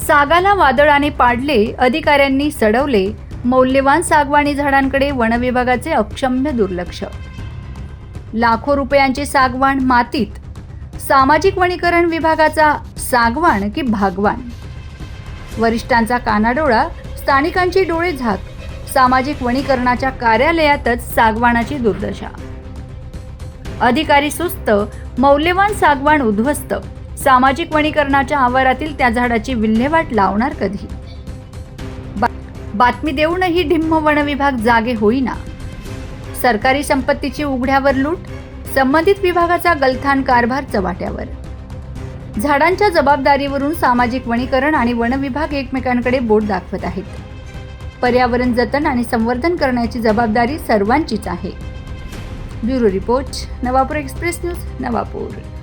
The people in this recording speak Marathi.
सागाला वादळाने पाडले, अधिकाऱ्यांनी सडवले, मौल्यवान सागवानी झाडांकडे वनविभागाचे अक्षम्य दुर्लक्ष. लाखो रुपयांचे सागवान मातीत, सामाजिक वनीकरण विभागाचा सागवान की भागवान. वरिष्ठांचा कानाडोळा, स्थानिकांची डोळे झाक, सामाजिक वनीकरणाच्या कार्यालयातच सागवानाची दुर्दशा. अधिकारी सुस्त, मौल्यवान सागवान उद्ध्वस्त. सामाजिक वनीकरणाच्या आवारातील त्या झाडाची विल्हेवाट लावणार कधी? बातमी देऊनही ढिम्म वन विभाग जागे होईना. सरकारी संपत्तीची उघड्यावर लूट, संबंधित विभागाचा गलथान कारभार चव्हाट्यावर. झाडांच्या जबाबदारीवरून सामाजिक वनीकरण आणि वन विभाग एकमेकांकडे बोट दाखवत आहेत. पर्यावरण जतन आणि संवर्धन करण्याची जबाबदारी सर्वांचीच आहे. Bureau report, Navapur express news, Navapur.